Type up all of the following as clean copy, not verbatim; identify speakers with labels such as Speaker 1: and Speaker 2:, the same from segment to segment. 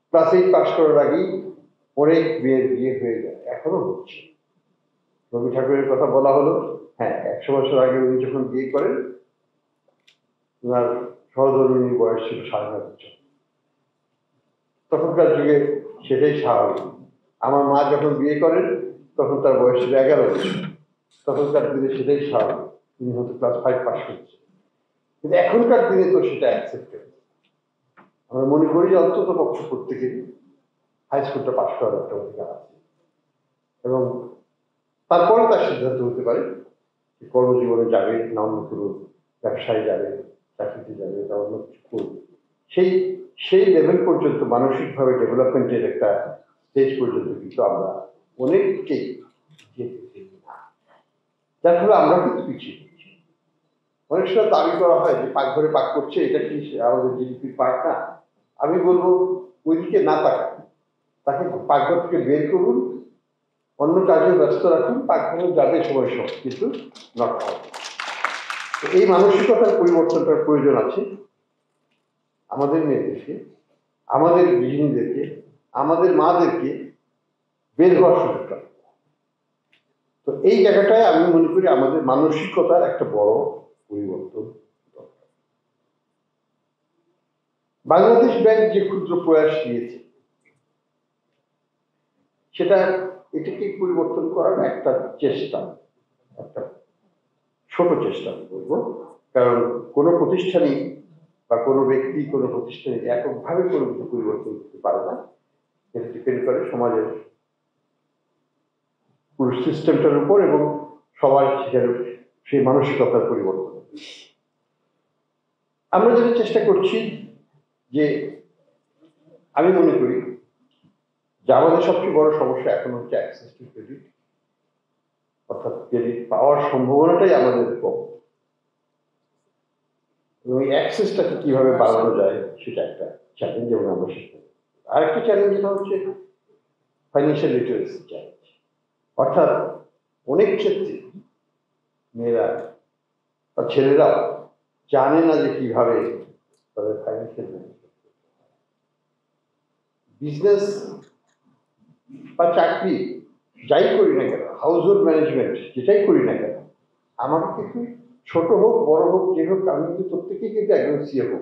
Speaker 1: Class 8 pass করার আগেই অনেক বিয়ে হয়ে যায়, এখনো হচ্ছে। রবি ঠাকুরের কথা বলা হলো, হ্যাঁ 100 বছর আগে উনি যখন বিয়ে করেন ওনার সহধর্মিনীর বয়স ছিল 9.5 বছর। তখনকার যুগে সেটাই স্বাভাবিক। আমার মা যখন বিয়ে করেন তখন তার বয়স ছিল 11 বছর, তখনকার দিনে সেটাই স্বাভাবিক। তিনি হয়তো ক্লাস 5 পাস করছে, কিন্তু এখনকার দিনে তো সেটা অ্যাকসেপ্টেড। আমরা মনে করি যে অন্তত পক্ষে প্রত্যেকেরই হাই স্কুলটা পাস করার একটা অধিকার আছে, এবং তারপরে তার সিদ্ধান্ত হতে পারে কর্মজীবনে যাবে না অন্য কোনো ব্যবসায় যাবে, চাকরিতে যাবে, বা অন্য কিছু করবে। সেই লেভেল পর্যন্ত মানসিকভাবে ডেভেলপমেন্টের একটা স্টেজ পর্যন্ত কিন্তু আমরা অনেককেই যেতে চাই না, যার ফলে আমরা কিন্তু পিছিয়ে পড়ছি। অনেক সময় দাবি করা হয় যে পাকঘরে পাক করছে, এটা কি আমাদের জিডিপির পার্ট না? আমি বলবো ওইদিকে না তাকান, তাকে পাকঘর থেকে বের করুন, অন্য কাজে ব্যস্ত রাখুন, পাকঘরে যাবে সময় সব, কিন্তু নট হবে। এই মানসিকতার পরিবর্তনটার প্রয়োজন আছে আমাদের মেয়েদেরকে, আমাদের গৃহিণীদেরকে, আমাদের মাদেরকে বের হওয়ার সুযোগটা। তো এই জায়গাটায় আমি মনে করি আমাদের মানসিকতার একটা বড় পরিবর্তন দরকার। বাংলাদেশ ব্যাংক যে ক্ষুদ্র প্রয়াস নিয়েছে, সেটা এটাকে পরিবর্তন করার একটা চেষ্টা, একটা ছোট চেষ্টা বলবো। কারণ কোনো প্রতিষ্ঠানই বা কোনো ব্যক্তি কোনো প্রতিষ্ঠানে এককভাবে কোনো কিছু পরিবর্তন করতে পারে না। এটা ডিপেন্ড করে সমাজের পুরো সিস্টেমটার উপর এবং সবার সেখানে সেই মানসিকতার পরিবর্তন। আমরা যেটা চেষ্টা করছি যে আমি মনে করি যে আমাদের সবচেয়ে বড় সমস্যা এখন হচ্ছে অ্যাক্সেস টু ক্রেডিট, অর্থাৎ ক্রেডিট পাওয়ার সম্ভাবনাটাই আমাদের কম, এবং এই অ্যাক্সেসটাকে কিভাবে বাড়ানো যায় সেটা একটা চ্যালেঞ্জ। এবং আমরা সেটা আরেকটা চ্যালেঞ্জ যেটা হচ্ছে ফাইন্যান্সিয়াল লিটারেসি চ্যালেঞ্জ, অর্থাৎ অনেক ক্ষেত্রে মেয়েরা বা ছেলেরা জানে না যে কিভাবে তাদের ফাইন্যান্সিয়াল বিজনেস বা চাকরি যাই করি না কেন, হাউস হোল্ড ম্যানেজমেন্ট যেটাই করি না কেন, আমার কিন্তু ছোট হোক বড় হোক যে হোক, আমি কিন্তু প্রত্যেকেই কিন্তু একজন সিএফও,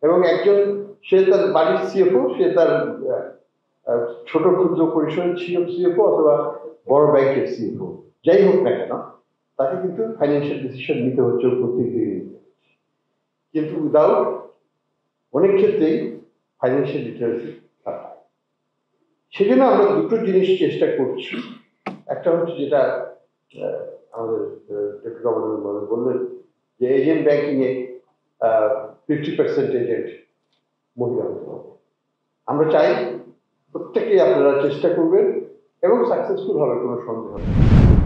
Speaker 1: এবং একজন সে তার বাড়ির সিএফও, সে তার ছোট ক্ষুদ্র পরিসরের সিএফও অথবা বড় ব্যাংকের সিএফও, যাই হোক না কেন, তাকে কিন্তু ফাইন্যান্সিয়াল ডিসিশন নিতে হচ্ছে প্রত্যেক দিন। কিন্তু উইদাউট অনেক ক্ষেত্রেই ফাইন্যান্সিয়াল লিটারেসি থাকে। সেজন্য আমরা দুটো জিনিস চেষ্টা করছি। একটা হচ্ছে যেটা আমাদের ডেপুটি গভর্নর বললেন যে এজেন্ট ব্যাংকিংয়ে 50% এজেন্ট মহিলা হতে হবে। আমরা চাই প্রত্যেকেই আপনারা চেষ্টা করবেন এবং সাকসেসফুল হবে, কোনো সন্দেহ নেই।